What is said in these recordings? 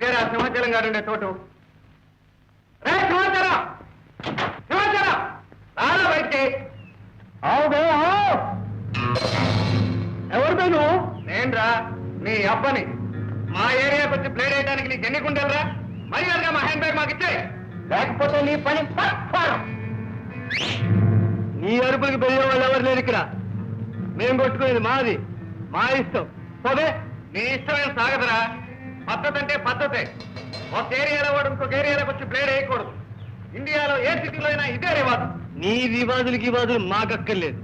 ఇదేరా సింహాచలం గారు ఉండే చోటు. రే సింహాచలం, సింహాచలం రారా బయటికి. ఎవరు నువ్వు? నేనురా నీ అబ్బని. మా ఏరియాకి వచ్చి ప్లేడ్ వేయడానికి నీకు ఎన్ని కుంటలరా? మర్యాదగా మా హ్యాండ్ బ్యాగ్ మాకు ఇచ్చే, లేకపోతే నీ పని నీ అరుపులకి పెరిగే వాళ్ళు ఎవరు లేరు ఇక్కడ. మేము కొట్టుకునేది మాది, మా ఇష్టం. పోదే నీ ఇష్టమైన సాగదరా. పద్ధతి అంటే పద్ధతే. ఒక ఏరియాలో వాడు ఇంకొక ఏరియాలోకి వచ్చి ప్లేడ్ వేయకూడదు. ఇండియాలో ఏ సిటీలో అయినా ఇదే రివాజు. నీ వివాదులకి ఇవాదులు మాకక్కర్లేదు.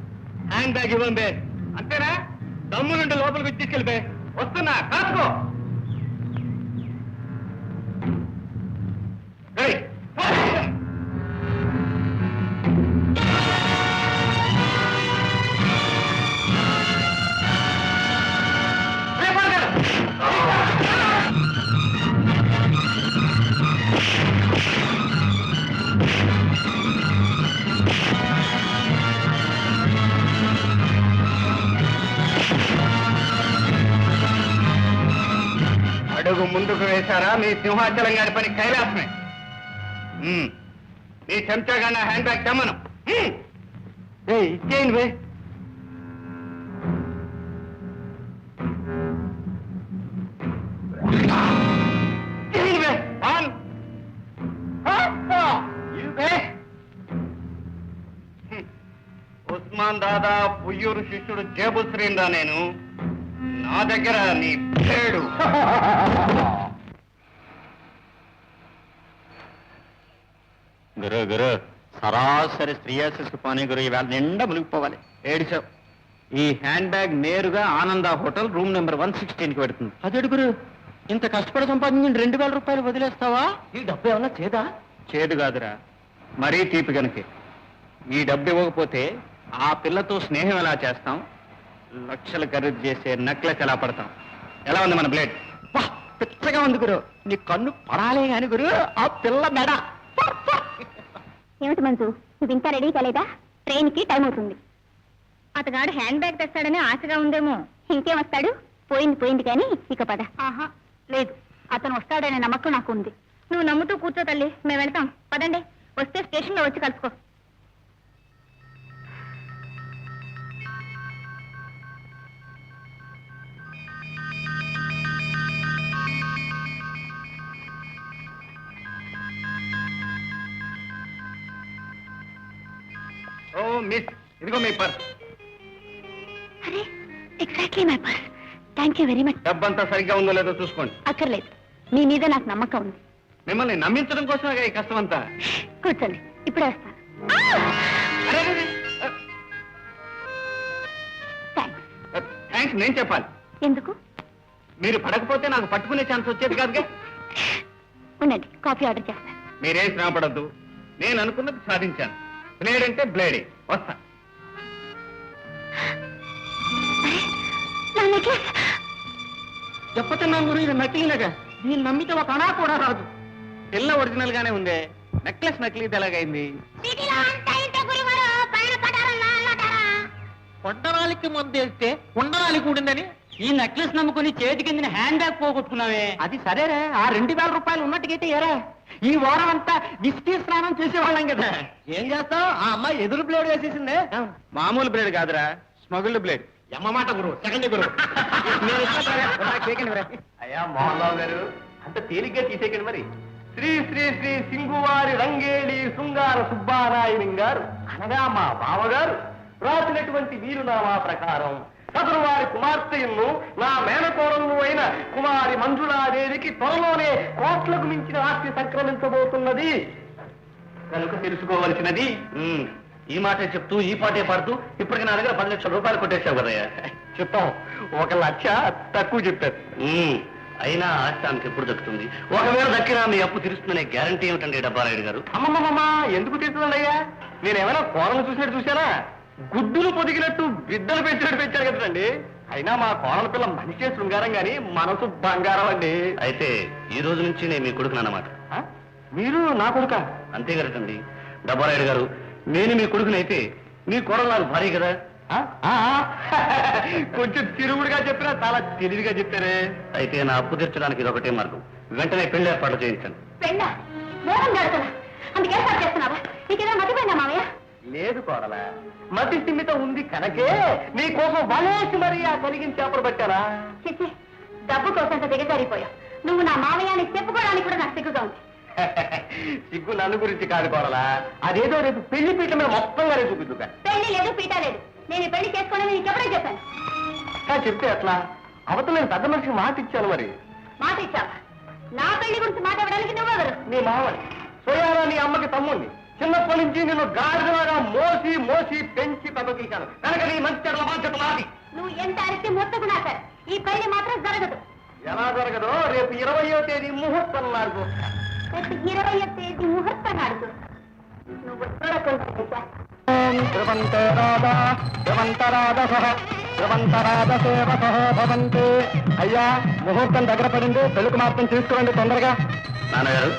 Hand bag ఇవ్వంబే. అంతేనా? దమ్ము నుండి లోపలికి వచ్చి తీసుకెళ్ళిపే. వస్తున్నా, కాసుకో. అడుగు ముందుకు వేశారా మీ సింహాచలం గారి పని కైలాసమే. మీ చెంచాగా హ్యాండ్ బ్యాగ్ తెమ్మను. ఇచ్చేయండి వే. ఉస్మాన్ దాదా పుయ్యూరు శిష్యుడు జేబు శ్రీందా నేను. నా దగ్గర నీ పేడు. గురు గురు సరాసరి శ్రీయాసిస్కి పోనీ గురు. ఈవేళ నిండా మునిగిపోవాలి. ఏడిచావు. ఈ హ్యాండ్ బ్యాగ్ నేరుగా ఆనంద హోటల్ రూమ్ నెంబర్ 116కి పెడుతుంది. అదేడు గురు, ఇంత కష్టపడి సంపాదించిన 2000 రూపాయలు వదిలేస్తావా? ఈ డబ్బు ఏమన్నా చేదా? చేదు కాదురా, మరీ తీపి కనుక. ఈ డబ్బు ఇవ్వకపోతే ఆ పిల్లతో స్నేహం ఎలా చేస్తాం? లక్షలు ఖరీదు చేసే నెక్లెస్ ఎలా పడతాం? ఎలా ఉంది మన బ్లేడ్? పిచ్చగా ఉంది గురు. నీ కన్ను పడాలే కాని గురు, ఆ పిల్ల మెడ. ఏమిటి మంజు, నువ్వు ఇంకా రెడీ కాలేదా? ట్రైన్ కి టైం అవుతుంది. అతగాడు హ్యాండ్ బ్యాగ్ తెస్తాడని ఆశగా ఉందేమో. ఇంకేం వస్తాడు? పోయింది పోయింది కానీ ఇక పద. ఆహా లేదు, అతను వస్తాడనే నమ్మకం నాకు ఉంది. నువ్వు నమ్ముతూ కూర్చో తల్లి, మేము వెళ్తాం. పదండి, వస్తే స్టేషన్ లో వచ్చి కలుసుకో. ఓ మిస్, ఇదిగో మీ పర్స్. అరే exactly my purse. Thank you very much. డబ్బంతా సరిగ్గా ఉందో లేదో చూసుకోండి. అక్కర్లేదు, మీ మీద నాకు నమ్మకం ఉంది. మిమ్మల్ని నమ్మించడం కోసమే ఈ కష్టం అంతా. కూర్చోండి, ఇప్పుడే వస్తాను. థ్యాంక్స్ నేను చెప్పాలి. ఎందుకు? మీరు పడకపోతే నాకు పట్టుకునే ఛాన్స్ వచ్చేది కాదుగా. ఉండండి, కాఫీ ఆర్డర్ చేస్తాను. మీరేం శ్రమపడద్దు, నేను అనుకున్నది సాధించాను. బ్లేడ్ అంటే బ్లేడే. వస్తా. చెప్పతున్నాను గురు, ఇది నకిలీనగా. నేను నమ్మితే ఒక అణా కూడా రాదు. పిల్ల ఒరిజినల్ గానే ఉందే, నెక్లెస్ నకిలీది ఎలాగైంది? కొండరాలికి మందు వేస్తే కొండరాలి కూడిందని ఈ నెక్లెస్ నమ్ముకుని చేతి కింద హ్యాండ్ బ్యాగ్ పోగొట్టుకున్నావే. అది సరేరా, ఆ 2000 రూపాయలు ఉన్నట్టుకైతే ఏరా. ఈ వారం అంతా విస్కీ స్నానం చేసేవాళ్ళం కదా. ఏం చేస్తావు? ఆ అమ్మాయి ఎదురు బ్లేడ్ వేసేసిందే. మామూలు బ్లేడ్ కాదురా, స్మగుల్డ్ బ్లేడ్. ఎమ్మ మాట గురు, సెకండ్ గురు. అయ్యా మోహన్ రావు గారు, అంత తేలిగ్గా తీసేకండి మరి. శ్రీ శ్రీ శ్రీ సింగువారి రంగేళి శృంగార సుబ్బారాయణం గారు అనగా మా బావగారు రాసినటువంటి వీరునామా ప్రకారం సదరు వారి కుమార్తెను నా మేనకోడలు అయిన కుమారి మంజులాదేవికి త్వరలోనే కోట్లకు మించిన ఆస్తి సంక్రమించబోతున్నది కనుక తెలుసుకోవలసినది. ఈ మాటే చెప్తూ ఈ పాటే పాడుతూ ఇప్పటికి నా దగ్గర 10 లక్షల రూపాయలు కొట్టేశావు కదయ్యా. చెప్తాం, 1 లక్ష తక్కువ చెప్పారు. అయినా ఆస్తి ఆమెకి ఎప్పుడు దక్కుతుంది? ఒకవేళ దక్కినా మీ అప్పు తీరుస్తుందనే గ్యారంటీ ఏమిటండి డబ్బారాయుడు గారు? అమ్మమ్మమ్మ, ఎందుకు తీరుతుందయ్యా? నేనేమైనా కోడలు చూసినట్టు చూశానా? గుడ్డులు పొదిగినట్టు బిడ్డలు పెంచినట్టు పెంచారు కదండి. అయినా మా కోడల పిల్ల మనిషే శృంగారం గాని మనసు బంగారం అండి. అయితే ఈ రోజు నుంచి నేను మీ కొడుకునన్నమాట. మీరు నా కొడుక? అంతే కదండి డబ్బారాయుడు గారు. నేను మీ కొడుకునైతే మీ కోడలు నాకు భార్య కదా. కొంచెం తిరుగుడుగా చెప్పినా చాలా తెలివిగా చెప్పారే. అయితే నా అప్పు తీర్చడానికి ఇది ఒకటే మార్గం. వెంటనే పెళ్లి ఏర్పాట్లు చేయించండి. పెళ్ళా? మోహం గడుతున్నా అందుకే ఏర్పాటు చేస్తున్నావా? నీకేదో మతిపోయిందా మామయ్య? లేదు కోడలా, మతి స్థిమితం ఉంది కనుకే నీ కోసం వలేసి మరీ ఆ కలిగిన చేపలు పట్టారా. చిచ్చి, డబ్బు కోసం దిగజారిపోయావు. నువ్వు నా మామయ్యాన్ని చెప్పుకోవడానికి కూడా నాకు సిగ్గుగా ఉంది. సిగ్గు నన్ను గురించి కాదు కోడలా, అదేదో రేపు పెళ్లి పీట మీద మొత్తంగా రేపు చూపిద్దుగా. పెళ్లి లేదు, పీట లేదు. నేను ఈ పెళ్లి చేసుకోవడం నీకు ఎప్పుడే చెప్పాను. చెప్తే ఎట్లా? అవతల నేను పెద్ద మనిషికి మాట ఇచ్చాను. మరి మాట ఇచ్చావా? నా పెళ్లి గురించి మాట్లాడడానికి నువ్వెవరు? నీ మామని సోయారా, నీ అమ్మకి తమ్ముణ్ణి. చిన్నప్పటి నుంచి నిన్ను గాడిదలాగా మోసి మోసి పెంచి పెద్దగీశాను కనుక నీ మంచి చెడ్ల బాధ్యత నాది. నువ్వు ఎంత అరిచి మొత్తుకున్నా సరే ఈ పెళ్లి మాత్రం జరగదు. ఎలా జరగదో రేపు 20వ తేదీ ముహూర్తం నాడు. రేపు 20వ తేదీ ముహూర్తం నాడు నువ్వు చూడకుండా అయ్యా, ముహూర్తం దగ్గర పడింది. పెళ్లికి మాత్రం తీసుకురండి తొందరగా. నాన్నగారు,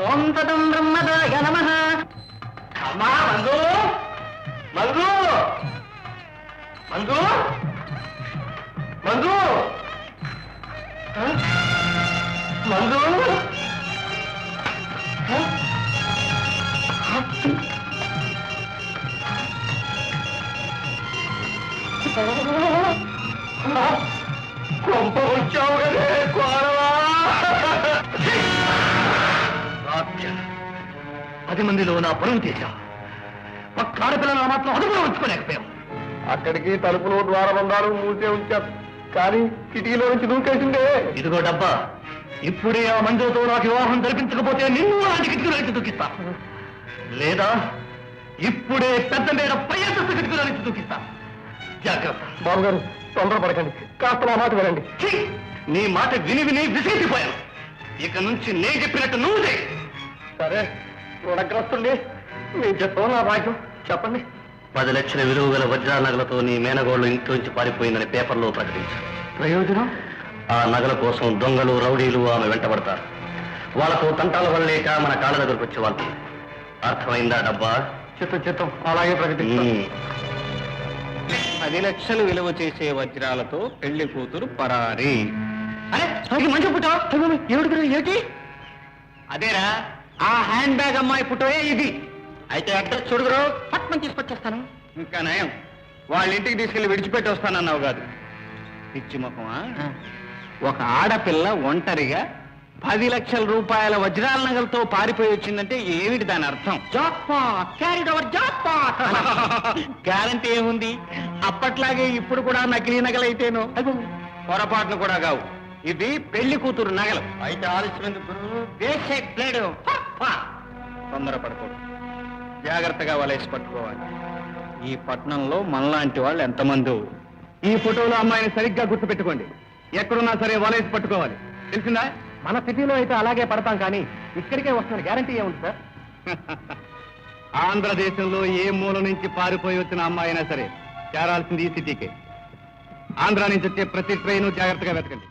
ఓం తదం బ్రహ్మదాయ నమః. అమ్మా మంజు, మంజు, మంజు, మంజు, మంజు. కొంప వచ్చావు కదే కోరవా. 10 మందిలో నా పనులు తీశావు. ఒక్క ఆడపిల్లలు మాత్రం అదుపులో ఉంచుకోలేకపోయావు. అక్కడికి తలుపులు ద్వారబంధాలు మూసే ఉంచారు, కానీ కిటికీలో నుంచి దూకేసిందే. ఇదిగో డబ్బా, ఇప్పుడే ఆ మంజులతో నాకు వివాహం జరిపించకపోతే నిన్ను అలాంటి కిటికీలో నుంచి దూకిస్తా. లేదా ఇప్పుడే పెద్ద మేడ పై అంతస్తు కిటికీలో నుంచి దూకిస్తా. జాగ్రత్త. బాబు గారు, తొందరపడకండి. కాస్త నా మాట వినండి. నీ మాట విని విని విసిగిపోయాను. ఇక నుంచి నేను చెప్పినట్టు నువ్వు చేయి. సరే, రుణగ్రస్తుల్ని నేను చెప్పావు. నా భాగ్యం చెప్పండి. 10 లక్షల విలువ గల వజ్రాల నగలతో నీ మేనగోళ్లు ఇంట్లోంచి పారిపోయిందని పేపర్లో ప్రకటించారు. ప్రయోజనం? ఆ నగల కోసం దొంగలు రౌడీలు ఆమె వెంటబడతారు. వాళ్ళతో తంటాల వల్లేక మన కాళ్ళ దగ్గరకు వచ్చే వాళ్ళు. అర్థమైందా డబ్బా? చిత్తం అలాగే ప్రకటించారు. 10 లక్షలు విలువ చేసే వజ్రాలతో పెళ్లి కూతురు పరారి. అరే మంచి పుట్టా ఏమిటి? అదేరా, ఆ హ్యాండ్ బ్యాగ్ అమ్మాయి ఫోటోయే ఇది. అయితే అడ్రస్ చూడుగురు, పట్నం తీసుకొచ్చేస్తాను. ఇంకా నయం, వాళ్ళ ఇంటికి తీసుకెళ్లి విడిచిపెట్టి వస్తానన్నావు కాదు. పిచ్చి ముఖమా? ఒక ఆడపిల్ల ఒంటరిగా 10 లక్షల రూపాయల వజ్రాల నగలతో పారిపోయి వచ్చిందంటే ఏమిటి దాని అర్థం? గ్యారంటీ ఏముంది? అప్పట్లాగే ఇప్పుడు కూడా నకిలీ నగలైతేనో పొరపాటును కూడా కావు. ఇది పెళ్లి కూతురు నగలు. అయితే ఆలస్యం బ్లేడు. తొందరపడకూడదు, జాగ్రత్తగా వలేసి పట్టుకోవాలి. ఈ పట్టణంలో మనలాంటి వాళ్ళు ఎంతమంది. ఈ ఫోటోలో అమ్మాయిని సరిగ్గా గుర్తుపెట్టుకోండి. ఎక్కడున్నా సరే వలేసి పట్టుకోవాలి, తెలిసిందా? మన సిటీలో అయితే అలాగే పడతాం, కానీ ఇక్కడికే వస్తున్న గ్యారంటీ ఏముంది సార్? ఆంధ్రదేశంలో ఏ మూల నుంచి పారిపోయి వచ్చిన అమ్మాయి అయినా సరే చేరాల్సింది ఈ సిటీకే. ఆంధ్ర నుంచి వచ్చే ప్రతి ట్రైను జాగ్రత్తగా వెతకండి.